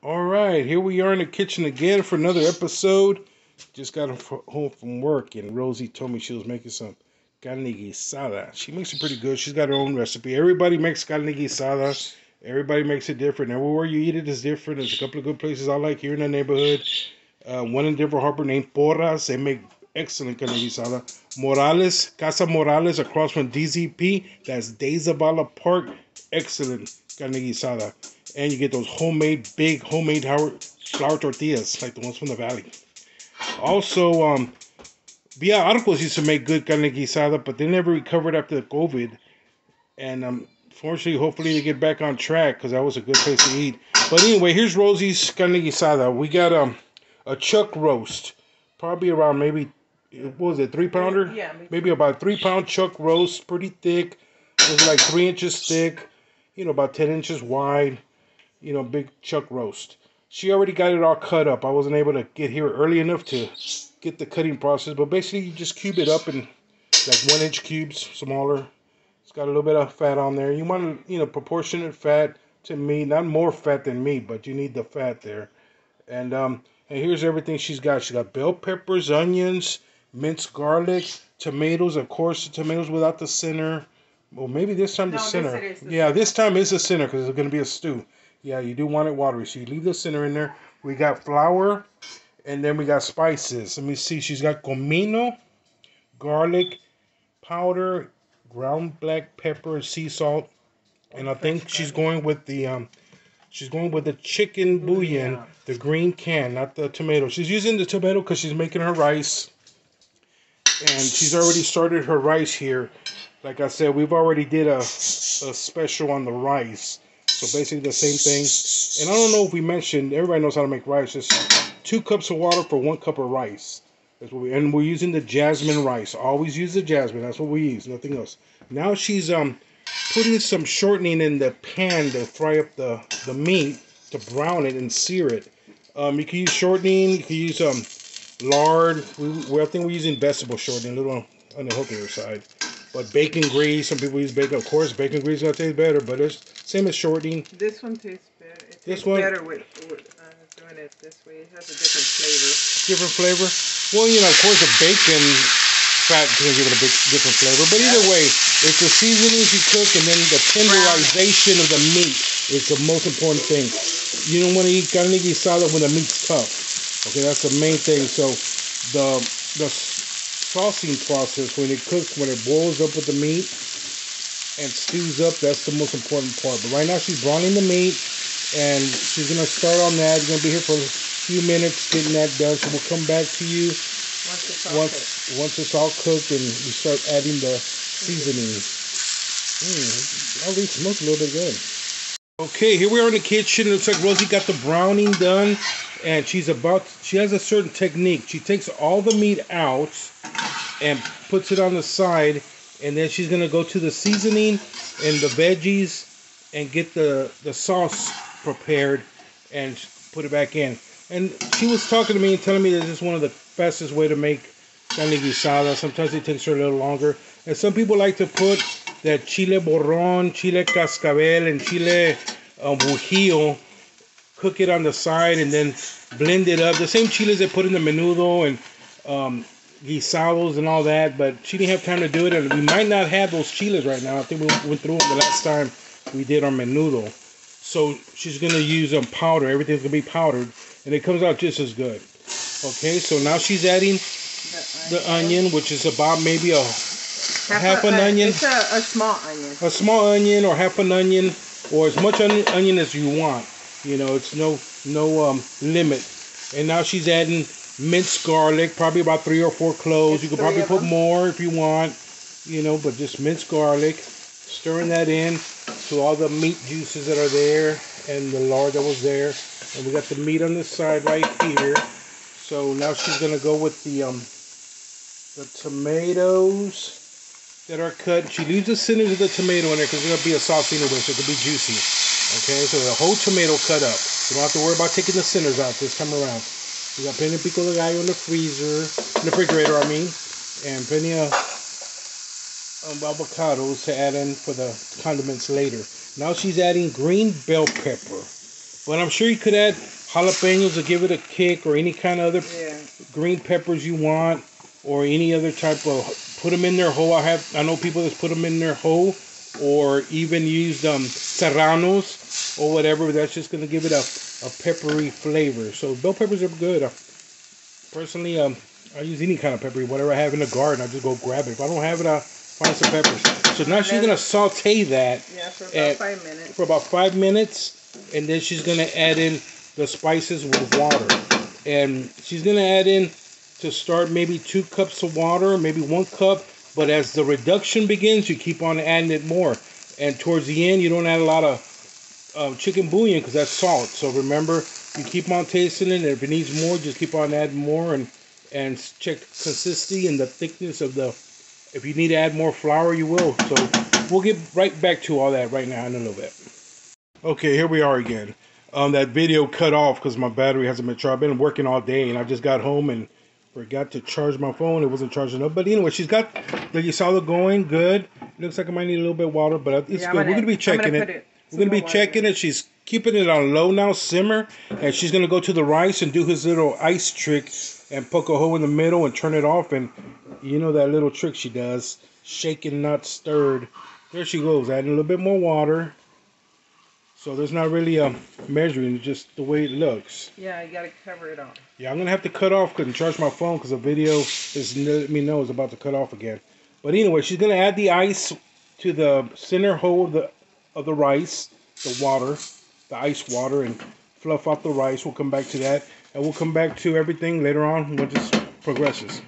All right, here we are in the kitchen again for another episode. Just got home from work, and Rosie told me she was making some carne guisada. She makes it pretty good. She's got her own recipe. Everybody makes carne guisada. Everybody makes it different. Everywhere you eat it is different. There's a couple of good places I like here in the neighborhood. One in Denver Harbor named Porras. They make excellent carne guisada. Morales, Casa Morales across from DZP. That's Days of Zavala Park. Excellent carne guisada. And you get those big homemade flour tortillas, like the ones from the valley. Also, Via Arcos used to make good carne guisada, but they never recovered after the COVID. And fortunately, hopefully they get back on track because that was a good place to eat. But anyway, here's Rosie's carne guisada. We got a chuck roast, probably around maybe, what was it, 3 pounder? Yeah. Maybe about 3 pound chuck roast, pretty thick. It was like 3 inches thick, about 10 inches wide. Big chuck roast. She already got it all cut up. I wasn't able to get here early enough to get the cutting process, but basically you just cube it up in like 1 inch cubes, smaller. It's got a little bit of fat on there. You want proportionate fat to meat, not more fat than meat, but you need the fat there. And here's everything she's got. She got bell peppers, onions, minced garlic, tomatoes. Of course, the tomatoes without the center. Well, maybe this time the center. This time is the center because it's going to be a stew. Yeah, you do want it watery, so you leave the center in there. We got flour, and then we got spices. Let me see. She's got comino, garlic powder, ground black pepper, and sea salt. And I think she's going with the chicken bouillon, the green can, not the tomato. She's using the tomato because she's making her rice, and she's already started her rice here. Like I said, we've already did a special on the rice. So basically the same thing. And I don't know if we mentioned, everybody knows how to make rice. Just 2 cups of water for 1 cup of rice. And we're using the jasmine rice. Always use the jasmine. That's what we use, nothing else. Now she's putting some shortening in the pan to fry up the meat, to brown it and sear it. You can use shortening. You can use lard. I think we're using vegetable shortening, a little on the healthier side. But bacon grease, some people use bacon. Of course, bacon grease is going to taste better, but it's same as shortening. This one tastes better. It tastes better with doing it this way. It has a different flavor. Different flavor? Well, of course, the bacon fat can give it a different flavor. But either way, it's the seasonings you cook, and then the tenderization of the meat is the most important thing. You don't want to eat carne guisada when the meat's tough. Okay, that's the main thing. So the saucing process, when it cooks, when it boils up with the meat and stews up, that's the most important part. But right now she's browning the meat, and she's going to start on that. You're going to be here for a few minutes getting that done, so we'll come back to you once it's all cooked and we start adding the seasoning. All these smells a little bit good. Okay, here we are in the kitchen. It looks like Rosie got the browning done, and she has a certain technique. She takes all the meat out and puts it on the side, and then she's going to go to the seasoning and the veggies and get the sauce prepared and put it back in. And she was talking to me and telling me this is one of the fastest way to make carne guisada. Sometimes it takes her a little longer. And some people like to put that chile borrón, chile cascabel, and chile bujillo, cook it on the side and then blend it up. The same chiles they put in the menudo and guisados and all that, but she didn't have time to do it, and we might not have those chiles right now. I think we went through them the last time we did our menudo. So she's going to use powder. Everything's going to be powdered, and it comes out just as good. Okay, so now she's adding the onion, which is about maybe half an onion. It's a small onion. A small onion or half an onion, or as much onion as you want. It's no limit. And now she's adding minced garlic, probably about 3 or 4 cloves. You could probably put more if you want, but just minced garlic. Stirring that in to all the meat juices that are there and the lard that was there. And we got the meat on this side right here. So now she's going to go with the tomatoes that are cut. She leaves the centers of the tomato in there because it's going to be a sauce anyway, so it could be juicy. Okay, so the whole tomato cut up. You don't have to worry about taking the centers out this time around. We got plenty of pico de gallo in the refrigerator, and plenty of avocados to add in for the condiments later. Now she's adding green bell pepper. But I'm sure you could add jalapenos to give it a kick, or any kind of other green peppers you want, or any other type of. Put them in there whole. I know people that put them in there whole, or even use serranos or whatever. That's just gonna give it a peppery flavor. So bell peppers are good. Personally, I use any kind of pepper, whatever I have in the garden. I just go grab it. If I don't have it, I find some peppers. So now she's gonna saute that. Yeah, for about 5 minutes. For about 5 minutes, and then she's gonna add in the spices with water, and she's gonna add in to start maybe 2 cups of water, maybe 1 cup. But as the reduction begins, you keep on adding it more, and towards the end, you don't add a lot of chicken bouillon because that's salt. So remember, you keep on tasting it, and if it needs more, just keep on adding more, and check consistency and the thickness of the. If you need to add more flour, you will. So we'll get right back to all that right now in a little bit. Okay, here we are again. That video cut off because my battery hasn't been charged. I've been working all day, and I just got home and forgot to charge my phone. It wasn't charging up. But anyway, she's got the guisado going good. It looks like I might need a little bit of water, but it's good. We're going to be checking it. We're going to be checking it. She's keeping it on low now, simmer. And she's going to go to the rice and do his little ice trick and poke a hole in the middle and turn it off. And you know that little trick she does. Shaken, not stirred. There she goes, adding a little bit more water. So there's not really measuring, just the way it looks. Yeah, you got to cover it off. Yeah, I'm going to have to cut off and charge my phone because the video is letting me know it's about to cut off again. But anyway, she's going to add the ice to the center hole of the rice, the water, the ice water, and fluff out the rice. We'll come back to that. And we'll come back to everything later on when it progresses.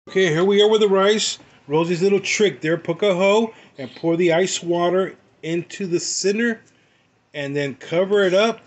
Okay, here we are with the rice. Rosie's little trick there. Poke a hole and pour the ice water into the center. And then cover it up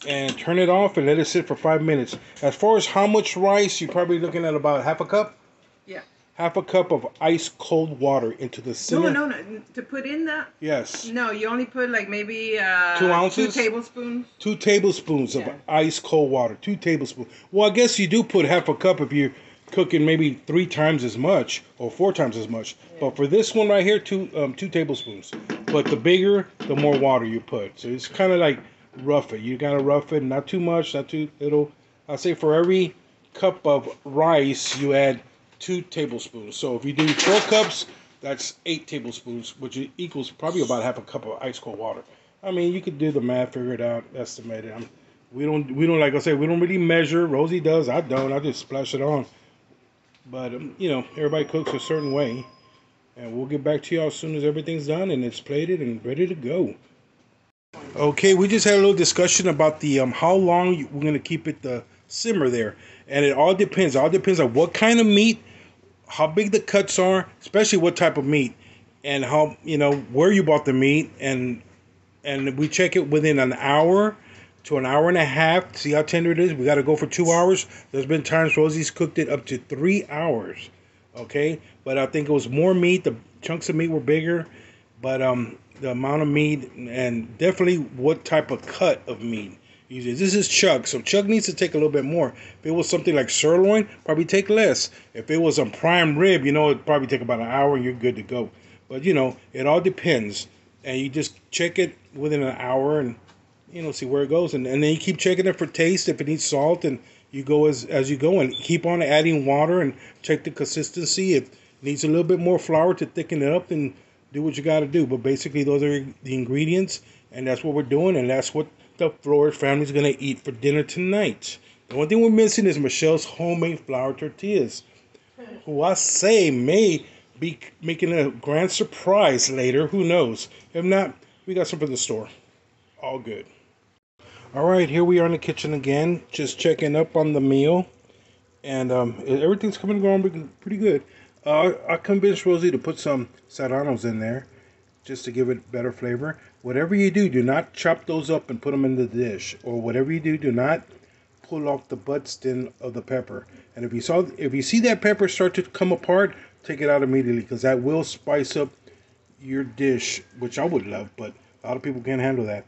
and turn it off and let it sit for 5 minutes. As far as how much rice, you're probably looking at about half a cup. Yeah. Half a cup of ice cold water into the center. No. To put in that? Yes. No, you only put like maybe 2 ounces? 2 tablespoons. 2 tablespoons of ice cold water. 2 tablespoons. Well, I guess you do put half a cup if you're cooking maybe 3 times as much or 4 times as much. Yeah. But for this one right here, 2 tablespoons. But the bigger, the more water you put. So it's kind of like rough it. You got to rough it, not too much, not too little. I say for every cup of rice, you add 2 tablespoons. So if you do 4 cups, that's 8 tablespoons, which equals probably about half a cup of ice cold water. I mean, you could do the math, figure it out, estimate it. We don't like I say, we don't really measure. Rosie does, I don't. I just splash it on. But you know, everybody cooks a certain way. And we'll get back to y'all as soon as everything's done and it's plated and ready to go. Okay, we just had a little discussion about the how long we're going to keep it the simmer there. And it all depends. It all depends on what kind of meat, how big the cuts are, especially what type of meat, and how, you know, where you bought the meat. And we check it within an hour to an hour and a half to see how tender it is. We got to go for 2 hours. There's been times Rosie's cooked it up to 3 hours. Okay, but I think it was more meat. The chunks of meat were bigger, but the amount of meat and definitely what type of cut of meat. This is chuck, so chuck needs to take a little bit more. If it was something like sirloin, probably take less. If it was a prime rib, you know, it'd probably take about an hour and you're good to go. But you know, it all depends, and you just check it within an hour and you know see where it goes, and then you keep checking it for taste if it needs salt and. You go as you go and keep on adding water and check the consistency. If it needs a little bit more flour to thicken it up, then do what you got to do. But basically, those are the ingredients, and that's what we're doing, and that's what the Flores family is going to eat for dinner tonight. The only thing we're missing is Michelle's homemade flour tortillas, who I say may be making a grand surprise later. Who knows? If not, we got some from the store. All good. All right, here we are in the kitchen again, just checking up on the meal, and everything's coming along pretty good. I convinced Rosie to put some serranos in there, just to give it better flavor. Whatever you do, do not chop those up and put them in the dish, or whatever you do not pull off the butt stem of the pepper. And if you see that pepper start to come apart, take it out immediately, because that will spice up your dish, which I would love, but a lot of people can't handle that.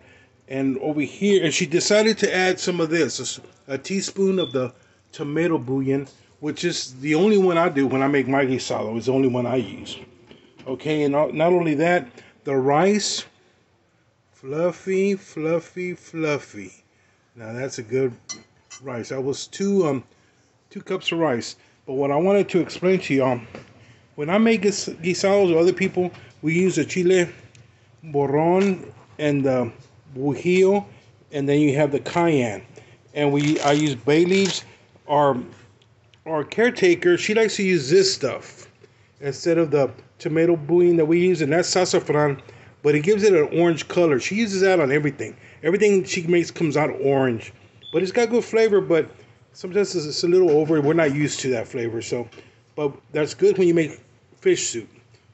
And over here, and she decided to add some of this, a teaspoon of the tomato bouillon, which is the only one I do when I make my guisado. It's the only one I use. Okay, and not only that, the rice Fluffy, fluffy, fluffy. Now that's a good rice. That was two cups of rice. But what I wanted to explain to y'all, when I make guisados or other people, we use the chile borron and the bujillo, and then you have the cayenne. And I use bay leaves. Our caretaker, she likes to use this stuff instead of the tomato bouillon that we use, and that's sassafras, but it gives it an orange color. She uses that on everything. Everything she makes comes out orange, but it's got good flavor, but sometimes it's a little over. We're not used to that flavor, so, but that's good when you make fish soup.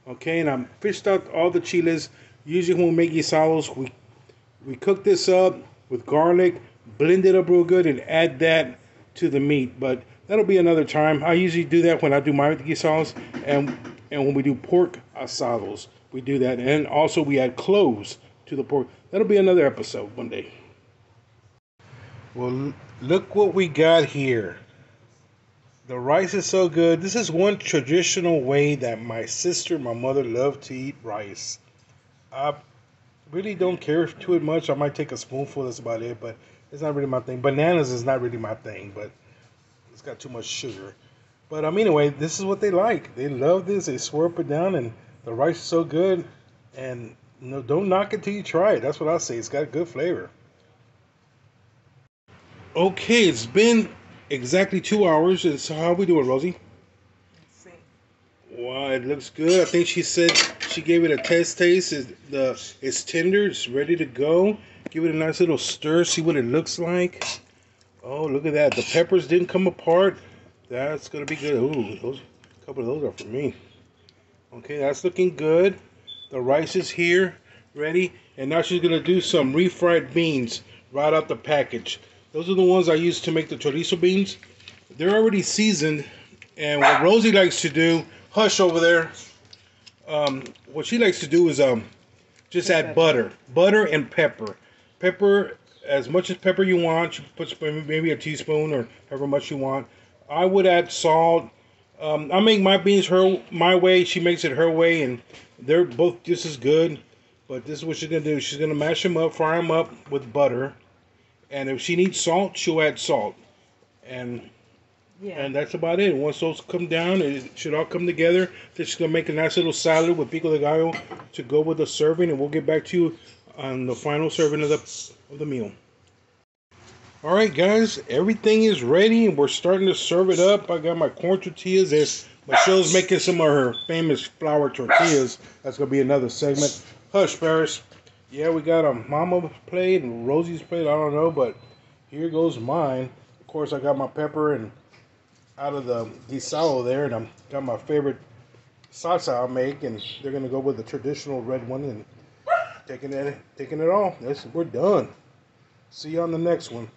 Okay, and I'm fished out all the chiles. Usually when we make guisados, we cook this up with garlic, blend it up real good, and add that to the meat. But that'll be another time. I usually do that when I do my guisados, and when we do pork asados, we do that. And also we add cloves to the pork. That'll be another episode one day. Well, look what we got here. The rice is so good. This is one traditional way that my sister and my mother love to eat rice. I really don't care too much. I might take a spoonful, that's about it, but it's not really my thing. Bananas is not really my thing, but it's got too much sugar. But anyway, this is what they like. They love this. They swear up and down, and the rice is so good. And don't knock it till you try it. That's what I say. It's got good flavor. Okay, it's been exactly 2 hours. So how are we doing, Rosie? Let's see. Wow, it looks good. I think she said she gave it a taste. It's tender. It's ready to go. Give it a nice little stir. See what it looks like. Oh, look at that. The peppers didn't come apart. That's gonna be good. Ooh, a couple of those are for me. Okay, that's looking good. The rice is here, ready. And now she's gonna do some refried beans right out the package. Those are the ones I use to make the chorizo beans. They're already seasoned. And what Rosie likes to do, hush over there. What she likes to do is just add butter and pepper. Pepper, as much as pepper you want. She puts maybe a teaspoon or however much you want. I would add salt. I make my beans my way. She makes it her way, and they're both just as good. But this is what she's gonna do. She's gonna mash them up, fry them up with butter, and if she needs salt, she'll add salt. And Yeah. and that's about it. Once those come down, it should all come together. Then she's gonna make a nice little salad with pico de gallo to go with the serving, and we'll get back to you on the final serving of the meal. All right, guys, everything is ready, and we're starting to serve it up. I got my corn tortillas. Michelle's making some of her famous flour tortillas. That's gonna be another segment. Hush, Paris. Yeah, we got a mama plate and Rosie's plate. I don't know, but here goes mine. Of course, I got my pepper and out of the guisado there, and I got my favorite salsa I'll make, and they're gonna go with the traditional red one, and taking it all. We're done. See you on the next one.